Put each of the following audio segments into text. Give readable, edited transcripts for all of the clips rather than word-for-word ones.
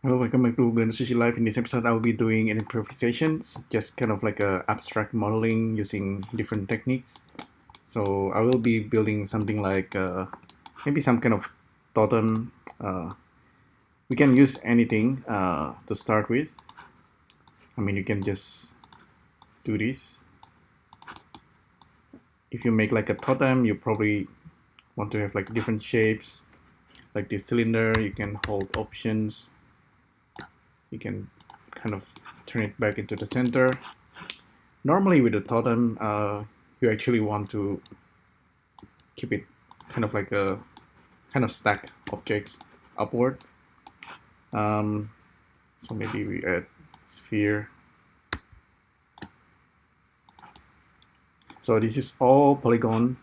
Hello, welcome back to Blender Sushi Live. In this episode, I will be doing an improvisations, just kind of like a abstract modeling using different techniques. So I will be building something like maybe some kind of totem. We can use anything to start with. I mean, you can just do this. If you make like a totem, you probably want to have like different shapes. Like this cylinder, you can hold options. You can kind of turn it back into the center. Normally with the totem, you actually want to keep it kind of like a kind of stack objects upward. So maybe we add sphere. So this is all polygon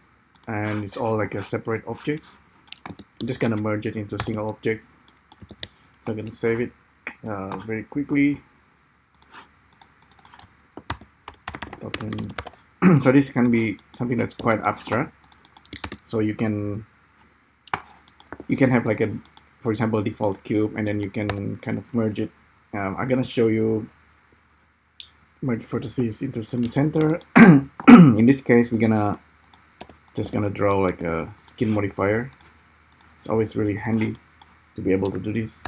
and it's all like a separate objects. I'm just gonna merge it into a single object. So I'm gonna save it very quickly. So this can be something that's quite abstract. So you can have like a, for example, default cube, and then you can kind of merge it. I'm gonna show you merge vertices into some center. In this case, we're just gonna draw like a skin modifier. It's always really handy to be able to do this.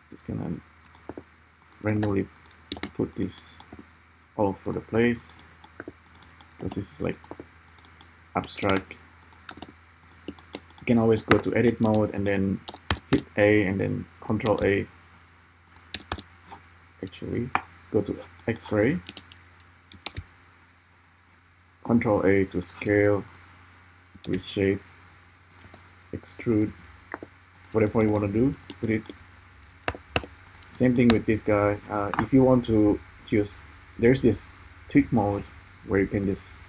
Just gonna randomly put this all over the place because this is like abstract. You can always go to edit mode and then hit A and then Control A. Actually, go to X-ray, Control A to scale, reshape, extrude, whatever you want to do with it. Same thing with this guy. If you want to use, there's this tweak mode where you can just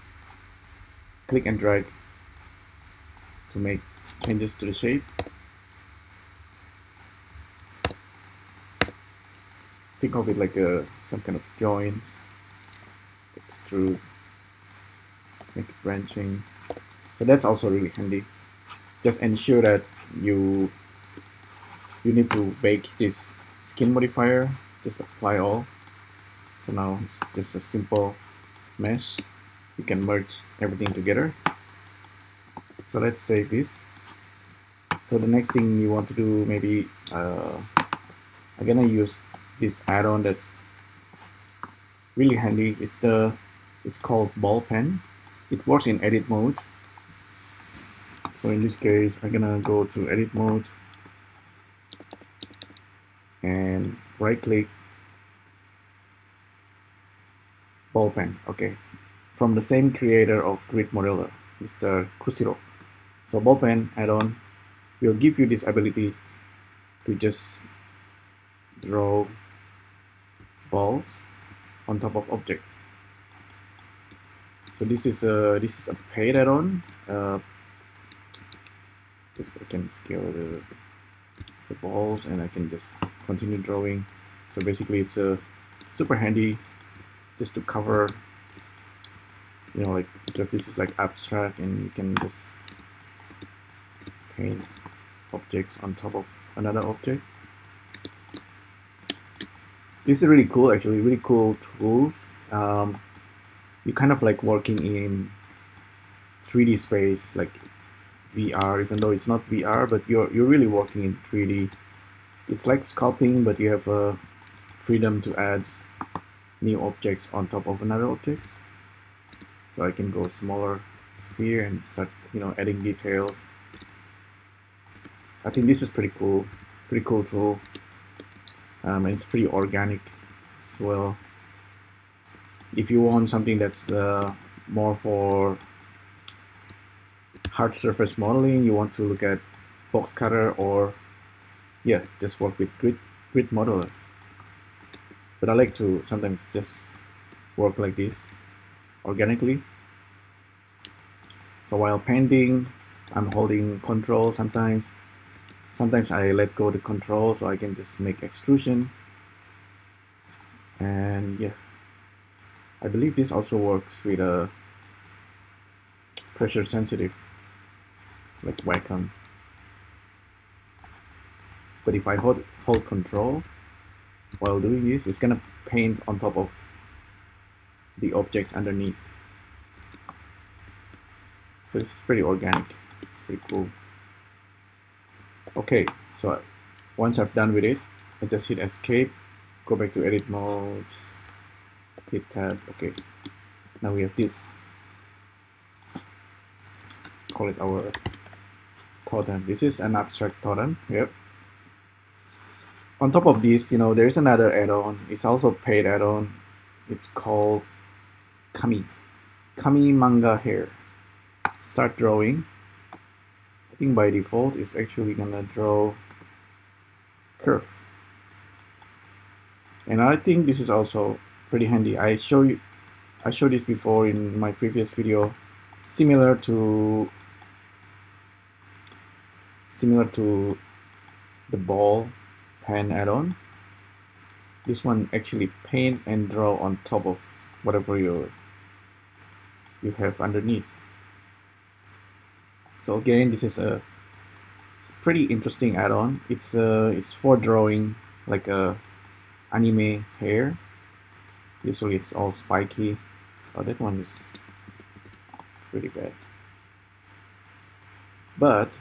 click and drag to make changes to the shape. Think of it like some kind of joints, extrude, make it branching. So that's also really handy. Just ensure that you need to bake this skin modifier. Just apply all. So now it's just a simple mesh. You can merge everything together. So let's save this. So the next thing you want to do, maybe I'm gonna use this add-on that's really handy. It's called BallPen. It works in edit mode. So in this case, I'm gonna go to edit mode and right click BallPen. Okay, from the same creator of Grid Modular, Mr. Kushiro. So BallPen add-on will give you this ability to just draw balls on top of objects. So this is a paid add-on. Just I can scale the balls and I can just continue drawing. So basically it's a super handy just to cover, you know, like, because this is like abstract and you can just paint objects on top of another object. This is really cool, actually, really cool tools. You're kind of like working in 3D space, like VR, even though it's not VR, but you're really working in 3D. It's like sculpting, but you have a freedom to add new objects on top of another object. So I can go smaller sphere and start, you know, adding details. I think this is pretty cool tool. And it's pretty organic as well. If you want something that's more for hard surface modeling, you want to look at box cutter, or yeah, just work with grid modeler. But I like to sometimes just work like this organically. So while painting, I'm holding control sometimes. Sometimes I let go the control so I can just make extrusion. And yeah, I believe this also works with a pressure sensitive, like Wacom. But if I hold control while doing this, it's gonna paint on top of the objects underneath. So this is pretty organic. It's pretty cool. Okay, so once I've done with it, I just hit escape, go back to edit mode, hit tab. Okay, now we have this. Call it our totem. This is an abstract totem. Yep. On top of this, you know, there's another add-on. It's also paid add-on. It's called Kami Manga Hair. Start drawing. I think by default it's actually gonna draw curve. And I think this is also pretty handy. I showed this before in my previous video. Similar to the BallPen add-on. This one actually paint and draw on top of whatever you have underneath. So again, this is it's pretty interesting add-on. It's for drawing like a anime hair. Usually it's all spiky. Oh, that one is pretty bad. But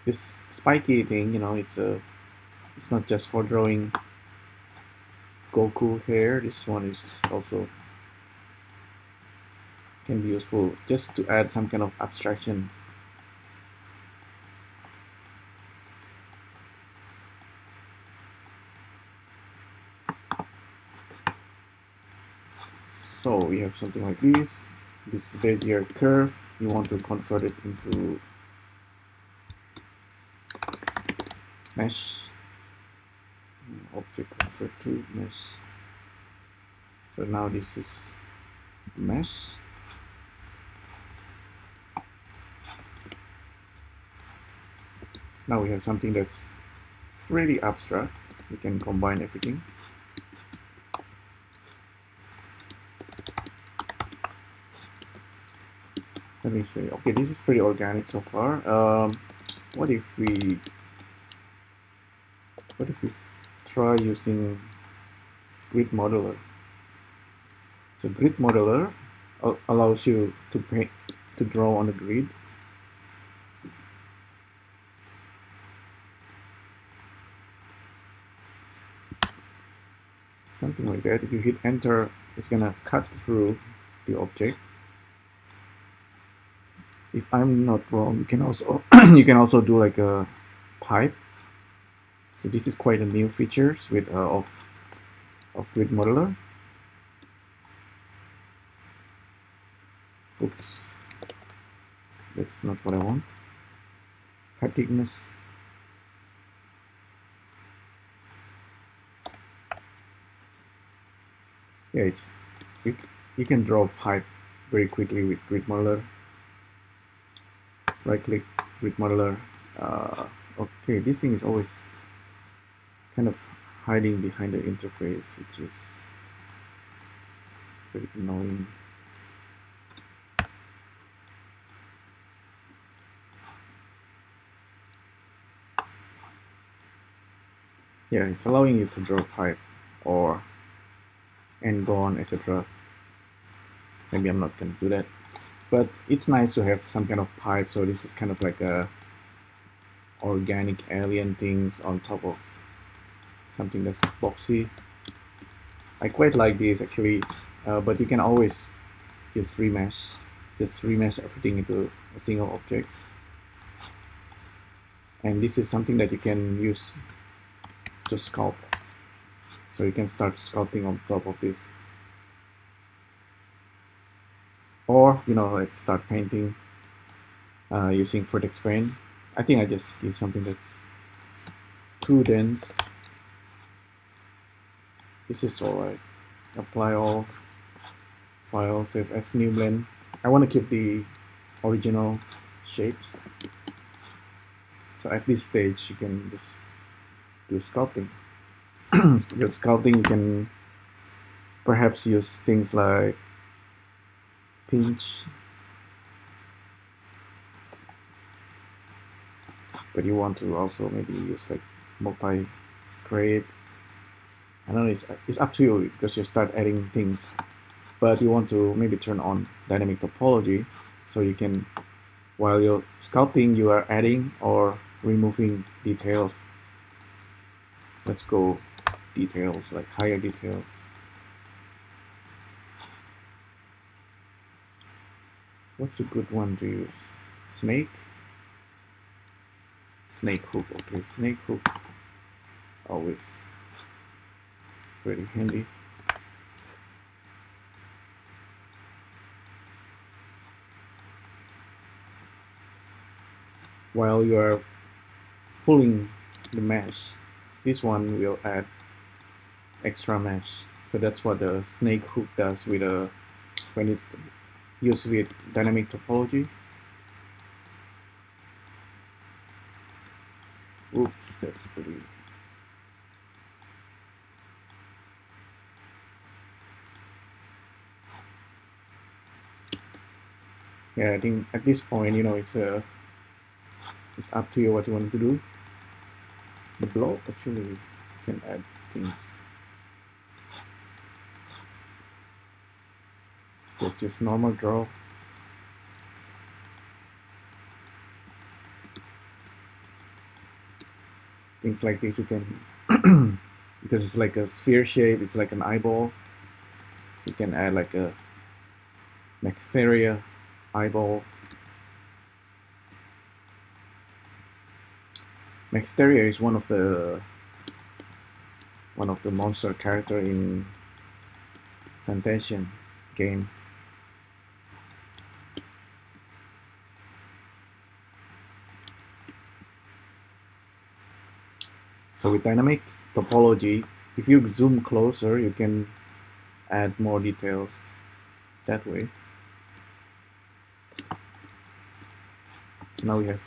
this spiky thing, you know, it's not just for drawing Goku hair. This one is also can be useful just to add some kind of abstraction. So we have something like this. This Bezier curve. You want to convert it into mesh. Object convert to mesh. So now this is mesh. Now we have something that's pretty abstract. We can combine everything. Let me see. Okay, this is pretty organic so far. What if we try using Grid Modular? So Grid Modular allows you to draw on the grid. Something like that. If you hit enter, it's gonna cut through the object. If I'm not wrong, you can also you can also do like a pipe. So this is quite a new features with of Grid Modular. Oops, that's not what I want. Pipe thickness. Yeah, you can draw pipe very quickly with Grid Modular. Right click, Grid Modular. Okay, this thing is always kind of hiding behind the interface, which is pretty annoying. Yeah, it's allowing you to draw pipe or and go on, etc. Maybe I'm not gonna do that. But it's nice to have some kind of pipe, so this is kind of like a organic alien things on top of something that's boxy. I quite like this actually, but you can always use Remesh. Just remesh everything into a single object. And this is something that you can use to sculpt. So you can start sculpting on top of this. Or, you know, let's start painting using vertex paint. I think I just give something that's too dense. This is alright. Apply all, file, save as new blend. I want to keep the original shapes. So at this stage, you can just do sculpting. With sculpting, you can perhaps use things like pinch, but you want to also maybe use like multi-scrape. I don't know, it's up to you because you start adding things, but you want to maybe turn on dynamic topology so you can, while you're sculpting, you are adding or removing details. Let's go details, like higher details. What's a good one to use? Snake hook. Okay, snake hook, always very handy. While you are pulling the mesh, this one will add extra mesh. So that's what the snake hook does with when it's used with dynamic topology. Oops, that's pretty. Yeah, I think at this point, it's up to you what you want to do. The blow actually can add things. Just use normal draw. Things like this you can, because it's like a sphere shape, it's like an eyeball. You can add like a mechteria eyeball. Mechteria is one of the monster character in Fantasian game. So with dynamic topology, if you zoom closer, you can add more details that way. So now we have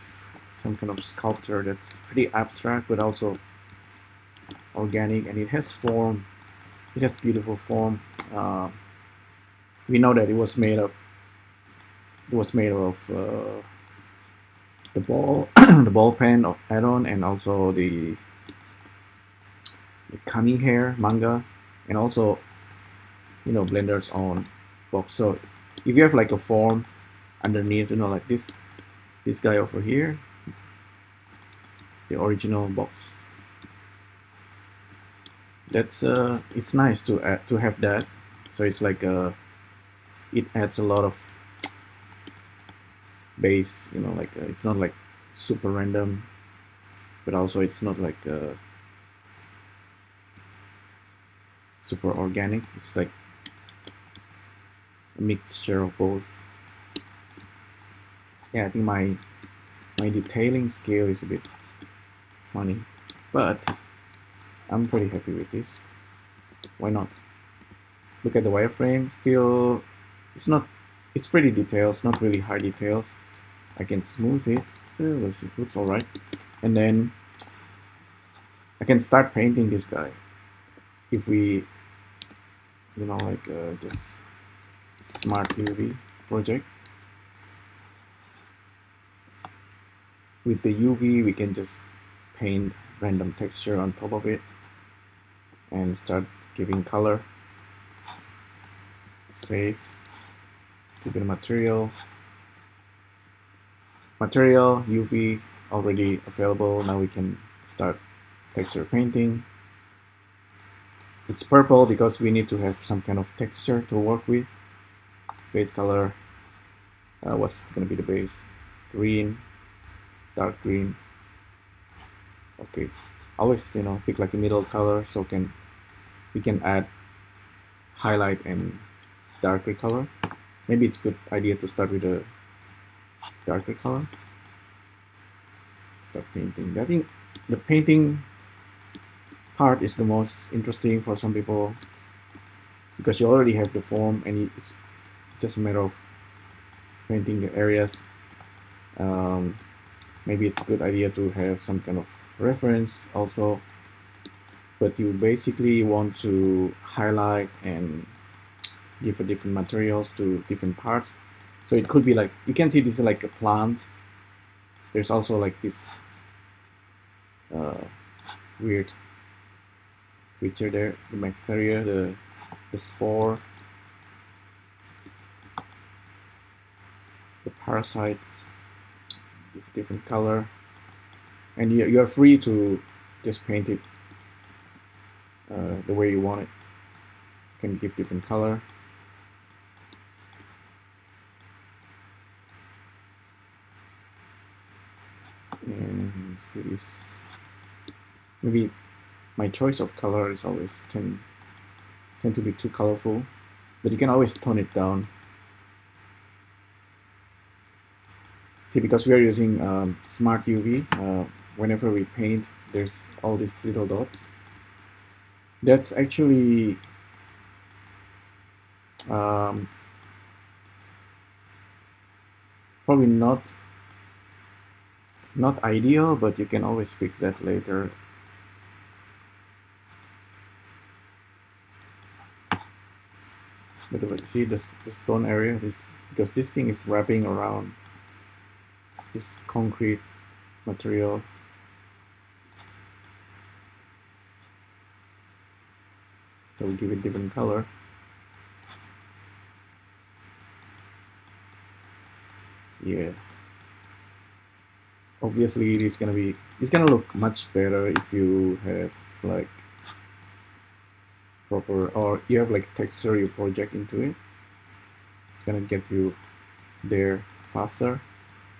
some kind of sculpture that's pretty abstract but also organic, and it has form. It has beautiful form. We know that it was made of the BallPen of Addon, and also the Kami hair Manga, and also Blender's own box. So if you have like a form underneath, like this guy over here, the original box, that's it's nice to have that. So it's like it adds a lot of base, like it's not like super random, but also it's not like super organic. It's like a mixture of both. Yeah, I think my detailing scale is a bit funny, but I'm pretty happy with this. Why not? Look at the wireframe. Still, it's pretty detailed. It's not really high details. I can smooth it. It looks alright. And then I can start painting this guy. If we, just smart UV project. With the UV, we can just paint random texture on top of it and start giving color. Save. Give it materials. Material UV already available. Now we can start texture painting. It's purple because we need to have some kind of texture to work with. Base color. What's gonna be the base? Green, dark green. Okay, always pick like a middle color so we can add highlight and darker color. Maybe it's a good idea to start with a darker color. Start painting. I think the painting part is the most interesting for some people because you already have the form and it's just a matter of painting the areas. Maybe it's a good idea to have some kind of reference also, but you basically want to highlight and give different materials to different parts. So it could be like, you can see this is like a plant. There's also like this weird creature there, the mechteria, the spore, the parasites, different color, and you are free to just paint it the way you want it. You can give different color. And see this, maybe my choice of color is always tend to be too colorful, but you can always tone it down. See, because we are using smart UV, whenever we paint, there's all these little dots. That's actually probably not ideal, but you can always fix that later. But look, see the stone area, because this thing is wrapping around this concrete material. So we give it different color. Yeah. Obviously it's gonna look much better if you have like proper, or you have like texture you project into it. It's gonna get you there faster.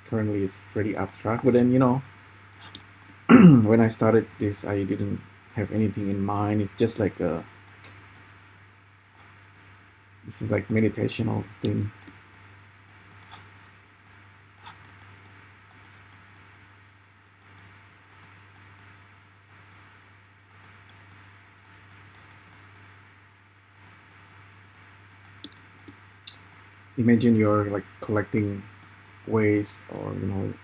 Currently it's pretty abstract, but then, you know, when I started this, I didn't have anything in mind. It's just like this is like meditational thing. Imagine you're like collecting waste, or you know,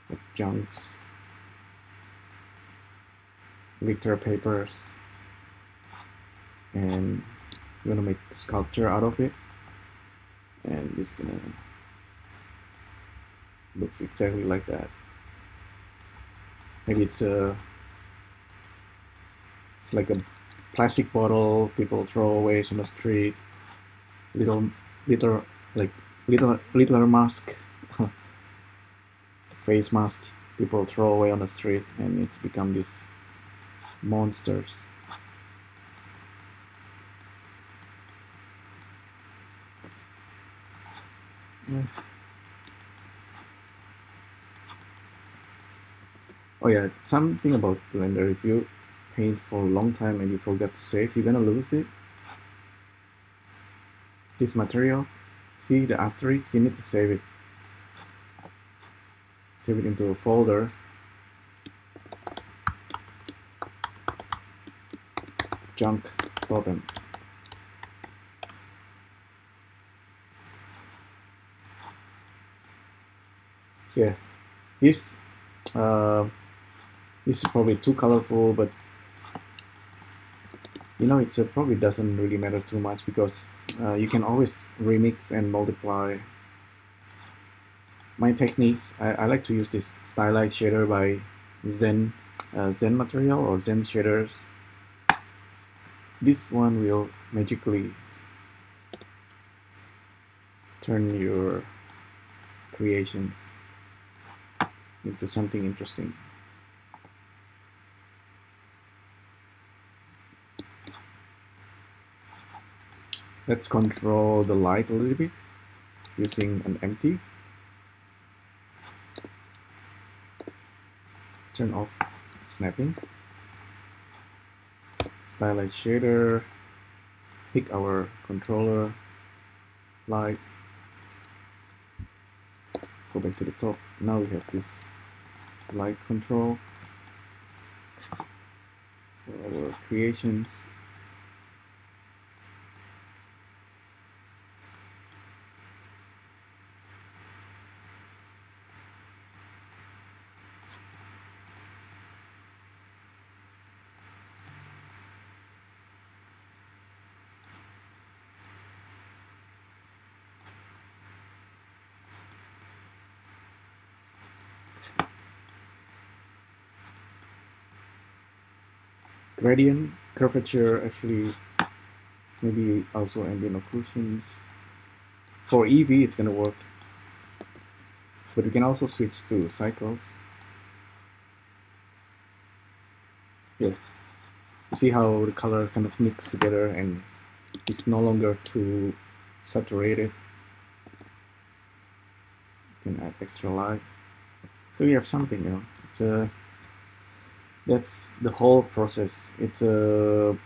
like junks, litter papers, and you're gonna make sculpture out of it, and it's gonna looks exactly like that. Maybe it's like a plastic bottle people throw away on the street, little mask, face mask people throw away on the street, and it's become these monsters. Yeah. Oh yeah, something about Blender, if you paint for a long time and you forget to save, you're gonna lose it. This material, see the asterisk, you need to save it. Save it into a folder. Junk Totem. Yeah, this is probably too colorful, but you know, it's probably doesn't really matter too much, because you can always remix and multiply. My techniques, I like to use this Stylized Shader by Zen material, or ZENshaders. This one will magically turn your creations into something interesting. Let's control the light a little bit using an empty. Turn off snapping. Stylized shader. Pick our controller light. Go back to the top. Now we have this light control for our creations. gradient, curvature, actually maybe also ambient occlusions. For EV it's gonna work, but we can also switch to cycles. Yeah, you see how the color kind of mix together and it's no longer too saturated. You can add extra light, so you have something, you know. It's that's the whole process. It's a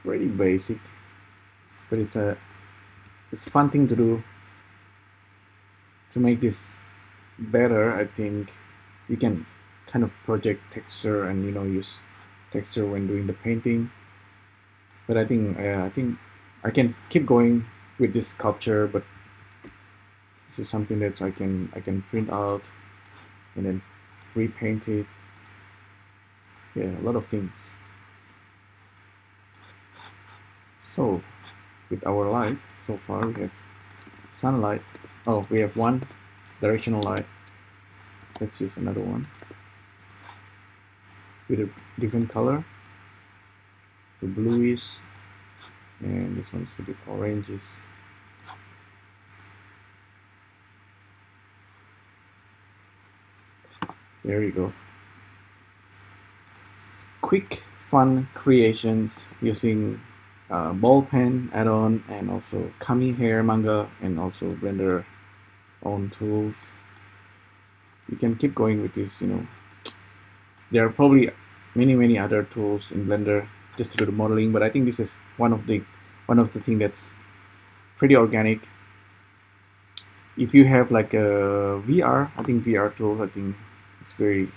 pretty basic, but it's a fun thing to do. To make this better, I think you can kind of project texture and, you know, use texture when doing the painting. But I think I can keep going with this sculpture, but this is something that I can print out and then repaint it. Yeah, a lot of things. So with our light so far, we have sunlight. Oh, we have one directional light. Let's use another one with a different color. So bluish, and this one's a bit oranges. There you go. Quick, fun creations using BallPen, add-on, and also Kami Hair, Manga, and also Blender own tools. You can keep going with this, you know. There are probably many other tools in Blender just to do the modeling, but I think this is one of the thing that's pretty organic. If you have like a VR, I think VR tools, I think it's very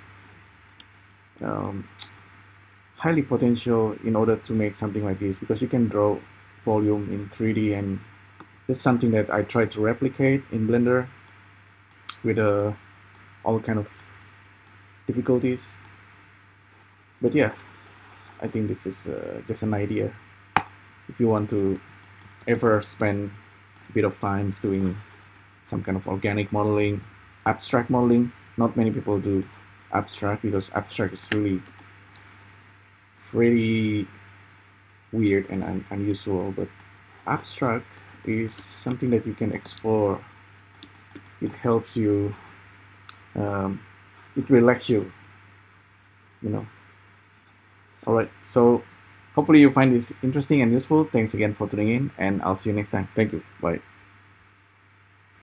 highly potential in order to make something like this, because you can draw volume in 3D, and that's something that I try to replicate in Blender with all kind of difficulties. But yeah, I think this is just an idea. If you want to ever spend a bit of time doing some kind of organic modeling, abstract modeling, not many people do abstract because abstract is really pretty weird and unusual, but abstract is something that you can explore. It helps you, it relaxes you, you know. Alright, so hopefully you find this interesting and useful. Thanks again for tuning in, and I'll see you next time. Thank you. Bye.